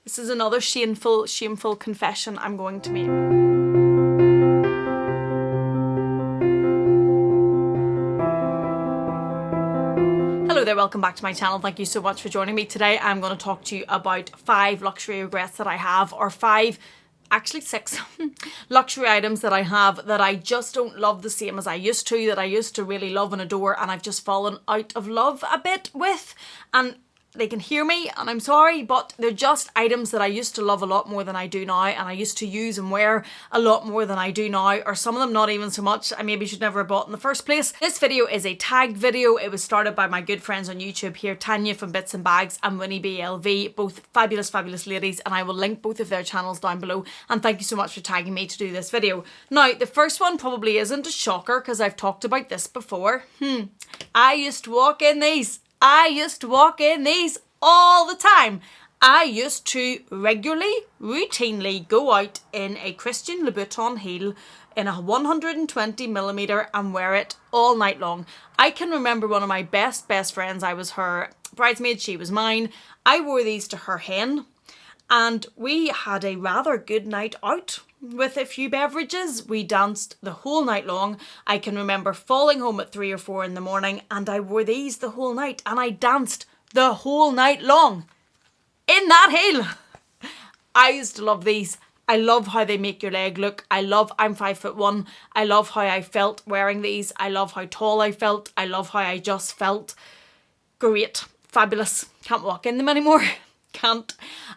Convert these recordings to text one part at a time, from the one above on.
This is another shameful confession I'm going to make. Hello there, welcome back to my channel. Thank you so much for joining me. Today I'm going to talk to you about 5 luxury regrets that I have, or 5, actually 6 luxury items that I have that I just don't love the same as I used to, that I used to really love and adore, and I've just fallen out of love a bit with. And they can hear me, and I'm sorry, but they're just items that I used to love a lot more than I do now, and I used to use and wear a lot more than I do now, or some of them not even so much. I maybe should never have bought in the first place. This video is a tagged video. It was started by my good friends on YouTube here, Tanya from Bits and Bags and Winnie BLV, both fabulous ladies, and I will link both of their channels down below, and thank you so much for tagging me to do this video. Now, the first one probably isn't a shocker because I've talked about this before. I used to walk in these. I used to walk in these all the time. I used to regularly, routinely go out in a Christian Louboutin heel in a 120mm and wear it all night long. I can remember one of my best friends. I was her bridesmaid, she was mine. I wore these to her hen, and we had a rather good night out with a few beverages. We danced the whole night long. I can remember falling home at 3 or 4 in the morning, and I wore these the whole night, and I danced the whole night long in that heel. I used to love these. I love how they make your leg look. I'm 5'1". I love how I felt wearing these. I love how tall I felt. I love how I just felt great. Fabulous. Can't walk in them anymore. Can't.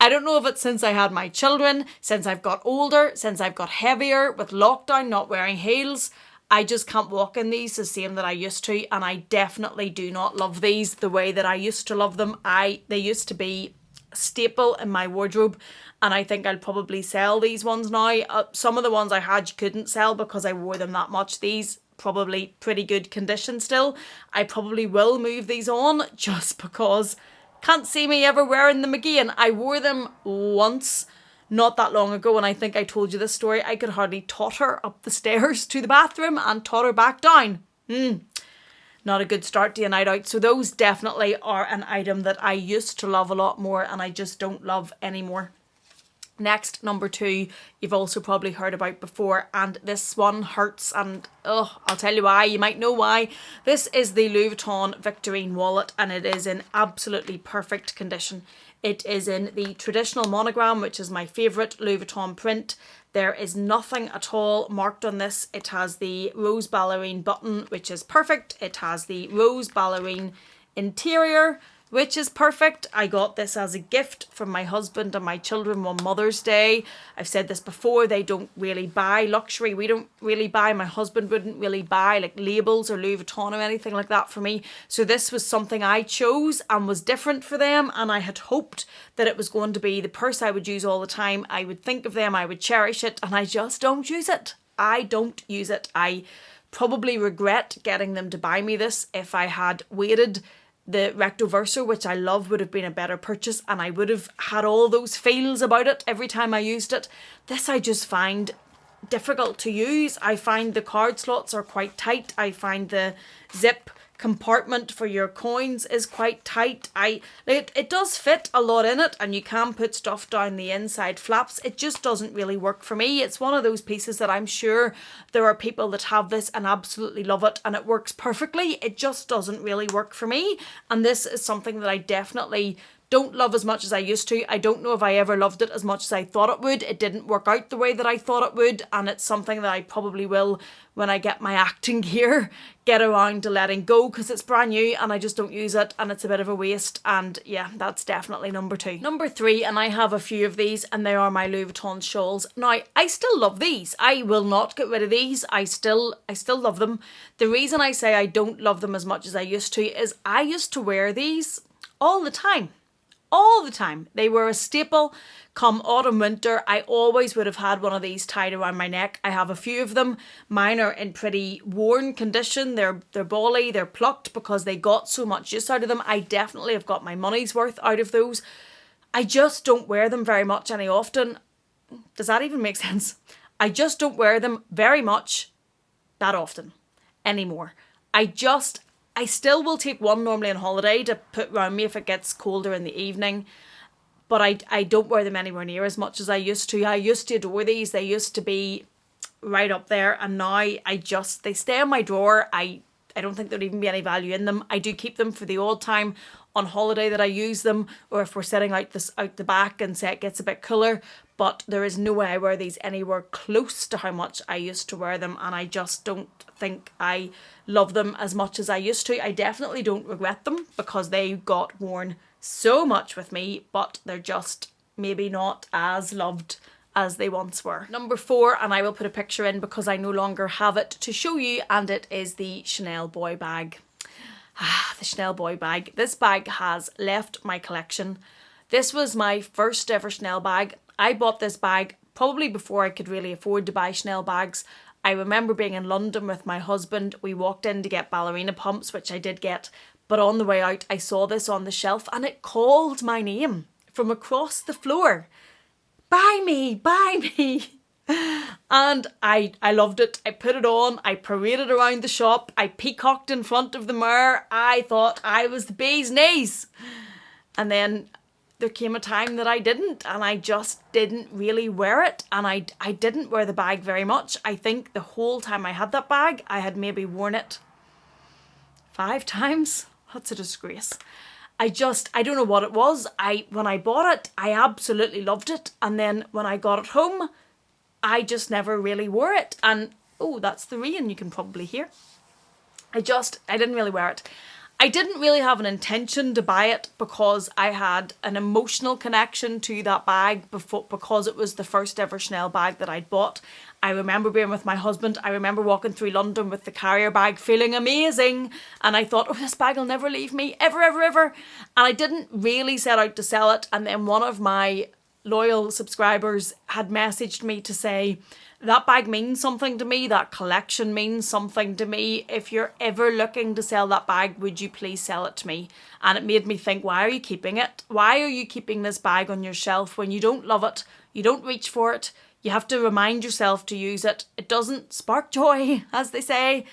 I don't know if it's since I had my children, since I've got older, since I've got heavier with lockdown, not wearing heels. I just can't walk in these the same that I used to, and I definitely do not love these the way that I used to love them. They used to be a staple in my wardrobe, and I think I'll probably sell these ones now. Some of the ones I had you couldn't sell because I wore them that much. These probably pretty good condition still. I probably will move these on just because can't see me ever wearing them again. I wore them once not that long ago, and I think I told you this story. I could hardly totter up the stairs to the bathroom and totter back down. Not a good start to a night out. So those definitely are an item that I used to love a lot more and I just don't love anymore. Next, number 2, you've also probably heard about before, and this one hurts, and I'll tell you why. You might know why. This is the Louboutin Victorine wallet, and it is in absolutely perfect condition. It is in the traditional monogram, which is my favourite Louboutin print. There is nothing at all marked on this. It has the rose ballerine button, which is perfect. It has the rose ballerine interior, which is perfect. I got this as a gift from my husband and my children on Mother's Day. I've said this before, they don't really buy luxury. We don't really buy, my husband wouldn't really buy like labels or Louis Vuitton or anything like that for me. So this was something I chose and was different for them, and I had hoped that it was going to be the purse I would use all the time. I would think of them, I would cherish it, and I just don't use it. I don't use it. I probably regret getting them to buy me this. If I had waited, the recto verso, which I love, would have been a better purchase, and I would have had all those feels about it every time I used it. This I just find difficult to use. I find the card slots are quite tight. I find the zip compartment for your coins is quite tight. It does fit a lot in it, and you can put stuff down the inside flaps. It just doesn't really work for me. It's one of those pieces that I'm sure there are people that have this and absolutely love it and it works perfectly. It just doesn't really work for me, and this is something that I definitely don't love as much as I used to. I don't know if I ever loved it as much as I thought it would. It didn't work out the way that I thought it would, and it's something that I probably will, when I get my acting gear, get around to letting go, because it's brand new and I just don't use it and it's a bit of a waste. And yeah, that's definitely number 2. Number 3, and I have a few of these, and they are my Louis Vuitton shawls. Now, I still love these. I will not get rid of these. I still love them. The reason I say I don't love them as much as I used to is I used to wear these all the time. All the time. They were a staple come autumn, winter. I always would have had one of these tied around my neck. I have a few of them. Mine are in pretty worn condition. They're bally, they're plucked because they got so much use out of them. I definitely have got my money's worth out of those. I just don't wear them very much any often. Does that even make sense? I just don't wear them very much that often anymore. I still will take one normally on holiday to put around me if it gets colder in the evening. but I don't wear them anywhere near as much as I used to. I used to adore these. They used to be right up there, and now they stay in my drawer. I don't think there'd even be any value in them. I do keep them for the odd time on holiday that I use them, or if we're sitting out the back and say it gets a bit cooler, but there is no way I wear these anywhere close to how much I used to wear them, and I just don't think I love them as much as I used to. I definitely don't regret them because they got worn so much with me, but they're just maybe not as loved as they once were. Number 4, and I will put a picture in because I no longer have it to show you, and it is the Chanel boy bag. The Chanel boy bag. This bag has left my collection. This was my first ever Chanel bag. I bought this bag probably before I could really afford to buy Chanel bags. I remember being in London with my husband. We walked in to get ballerina pumps, which I did get, but on the way out I saw this on the shelf and it called my name from across the floor. Buy me, buy me. And I loved it. I put it on, I paraded around the shop, I peacocked in front of the mirror. I thought I was the bee's knees. And then there came a time that I didn't, and I just didn't really wear it. And I didn't wear the bag very much. I think the whole time I had that bag, I had maybe worn it 5 times. That's a disgrace. I don't know what it was. When I bought it, I absolutely loved it. And then when I got it home, I just never really wore it. And, oh, that's the rain you can probably hear. I didn't really wear it. I didn't really have an intention to buy it because I had an emotional connection to that bag because it was the first ever Chanel bag that I'd bought. I remember being with my husband. I remember walking through London with the carrier bag feeling amazing. And I thought, oh, this bag will never leave me, ever, ever, ever. And I didn't really set out to sell it. And then one of my loyal subscribers had messaged me to say, that bag means something to me, that collection means something to me. If you're ever looking to sell that bag, would you please sell it to me? And it made me think, why are you keeping it? Why are you keeping this bag on your shelf when you don't love it? You don't reach for it. You have to remind yourself to use it. It doesn't spark joy, as they say.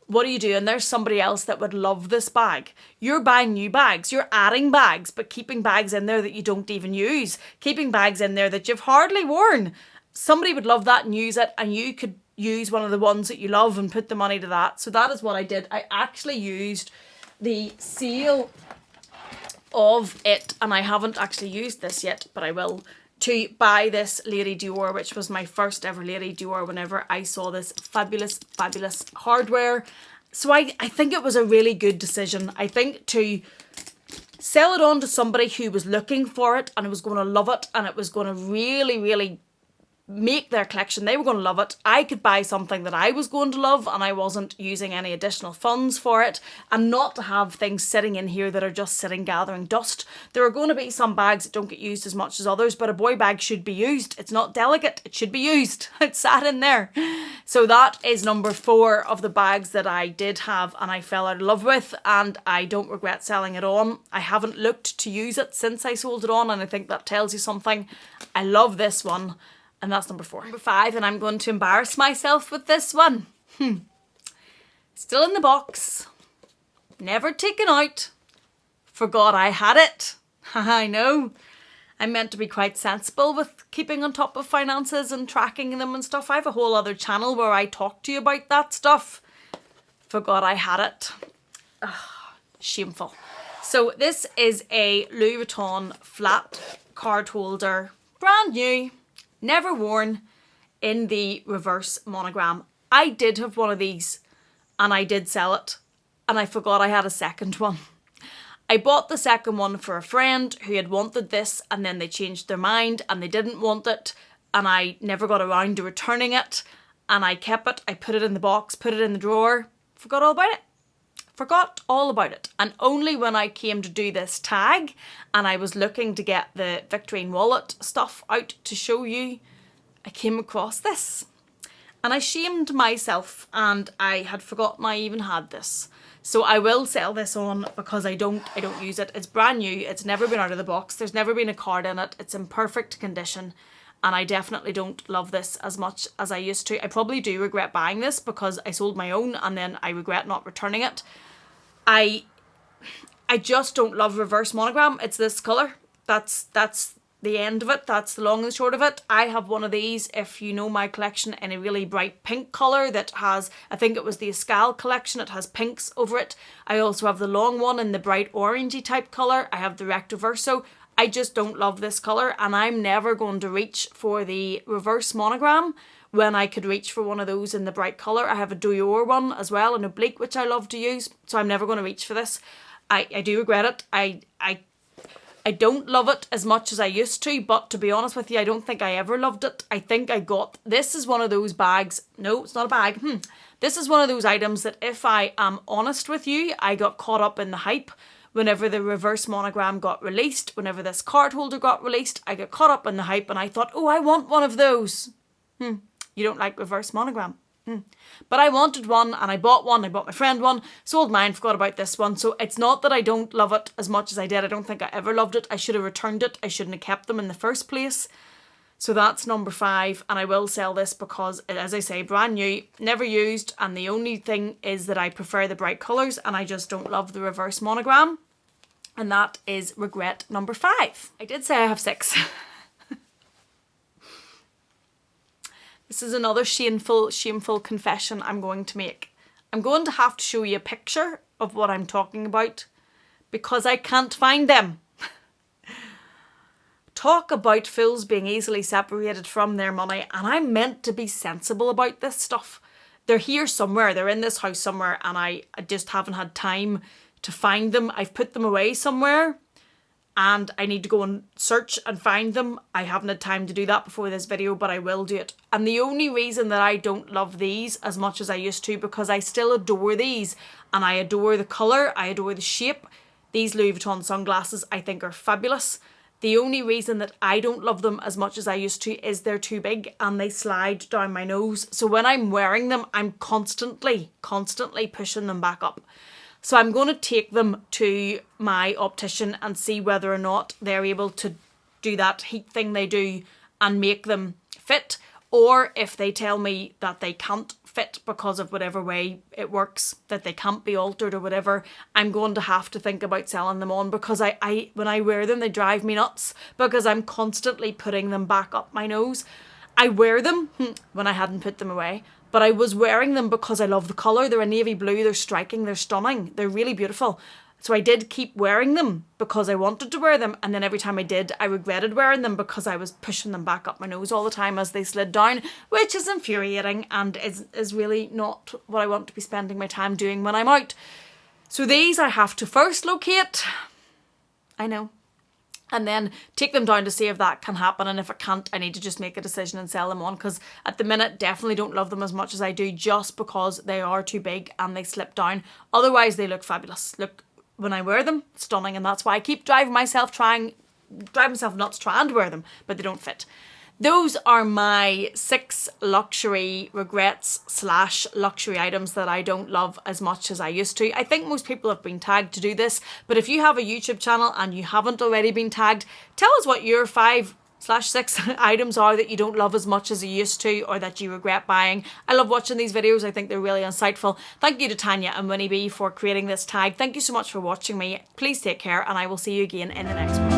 What do you do? And there's somebody else that would love this bag. You're buying new bags. You're adding bags, but keeping bags in there that you don't even use. Keeping bags in there that you've hardly worn. Somebody would love that and use it, and you could use one of the ones that you love and put the money to that. So that is what I did. I actually used the sale of it, and I haven't actually used this yet, but I will, to buy this Lady Dior, which was my first ever Lady Dior whenever I saw this fabulous, fabulous hardware. So I think it was a really good decision. I think to sell it on to somebody who was looking for it and was going to love it, and it was going to really, really make their collection. They were going to love it. I could buy something that I was going to love and I wasn't using any additional funds for it, and not to have things sitting in here that are just sitting gathering dust. There are going to be some bags that don't get used as much as others, but a boy bag should be used. It's not delicate. It should be used. It sat in there. So that is number 4 of the bags that I did have and I fell out of love with, and I don't regret selling it on. I haven't looked to use it since I sold it on, and I think that tells you something. I love this one. And that's number 4. Number 5, and I'm going to embarrass myself with this one. Still in the box. Never taken out. Forgot I had it. I know. I'm meant to be quite sensible with keeping on top of finances and tracking them and stuff. I have a whole other channel where I talk to you about that stuff. Forgot I had it. Ugh, shameful. So this is a Louis Vuitton flat card holder. Brand new. Never worn, in the reverse monogram. I did have one of these and I did sell it, and I forgot I had a second one. I bought the second one for a friend who had wanted this, and then they changed their mind and they didn't want it, and I never got around to returning it, and I kept it. I put it in the box, put it in the drawer, forgot all about it. Forgot all about it. And only when I came to do this tag and I was looking to get the Victorine wallet stuff out to show you, I came across this. And I shamed myself, and I had forgotten I even had this. So I will sell this on because I don't use it. It's brand new. It's never been out of the box. There's never been a card in it. It's in perfect condition. And I definitely don't love this as much as I used to. I probably do regret buying this because I sold my own and then I regret not returning it. I just don't love reverse monogram. It's this colour. That's the end of it. That's the long and short of it. I have one of these, if you know my collection, in a really bright pink colour that has, I think it was the Escal collection, it has pinks over it. I also have the long one in the bright orangey type colour. I have the Recto Verso. I just don't love this colour, and I'm never going to reach for the reverse monogram when I could reach for one of those in the bright colour. I have a Dior one as well, an oblique, which I love to use, so I'm never going to reach for this. I do regret it. I don't love it as much as I used to, but to be honest with you, I don't think I ever loved it. I think I got, this is one of those bags, no, it's not a bag, this is one of those items that, if I am honest with you, I got caught up in the hype. Whenever the reverse monogram got released, whenever this card holder got released, I got caught up in the hype and I thought, oh, I want one of those. You don't like reverse monogram? But I wanted one, and I bought one. I bought my friend one, sold mine, forgot about this one. So it's not that I don't love it as much as I did. I don't think I ever loved it. I should have returned it. I shouldn't have kept them in the first place. So that's number 5, and I will sell this because, as I say, brand new, never used, and the only thing is that I prefer the bright colours and I just don't love the reverse monogram. And that is regret number 5. I did say I have 6. This is another shameful confession I'm going to make. I'm going to have to show you a picture of what I'm talking about because I can't find them. Talk about fools being easily separated from their money, and I'm meant to be sensible about this stuff. They're here somewhere, they're in this house somewhere, and I just haven't had time to find them. I've put them away somewhere, and I need to go and search and find them. I haven't had time to do that before this video, but I will do it. And the only reason that I don't love these as much as I used to, because I still adore these, and I adore the colour, I adore the shape. These Louis Vuitton sunglasses I think are fabulous. The only reason that I don't love them as much as I used to is they're too big and they slide down my nose. So when I'm wearing them, I'm constantly pushing them back up. So I'm going to take them to my optician and see whether or not they're able to do that heat thing they do and make them fit, or if they tell me that they can't fit because of whatever way it works, that they can't be altered or whatever, I'm going to have to think about selling them on, because I when I wear them, they drive me nuts because I'm constantly putting them back up my nose. I wear them when I hadn't put them away, but I was wearing them because I love the colour. They're a navy blue, they're striking, they're stunning, they're really beautiful. So I did keep wearing them because I wanted to wear them, and then every time I did, I regretted wearing them because I was pushing them back up my nose all the time as they slid down, which is infuriating and is really not what I want to be spending my time doing when I'm out. So these I have to first locate, I know, and then take them down to see if that can happen, and if it can't, I need to just make a decision and sell them on, because at the minute definitely don't love them as much as I do, just because they are too big and they slip down. Otherwise they look fabulous. Look, when I wear them, stunning, and that's why I keep driving myself nuts trying to wear them, but they don't fit. Those are my 6 luxury regrets / luxury items that I don't love as much as I used to. I think most people have been tagged to do this, but if you have a YouTube channel and you haven't already been tagged, tell us what your 5 / 6 items are that you don't love as much as you used to, or that you regret buying. I love watching these videos. I think they're really insightful. Thank you to Tanya and Winnie B for creating this tag. Thank you so much for watching me. Please take care, and I will see you again in the next one.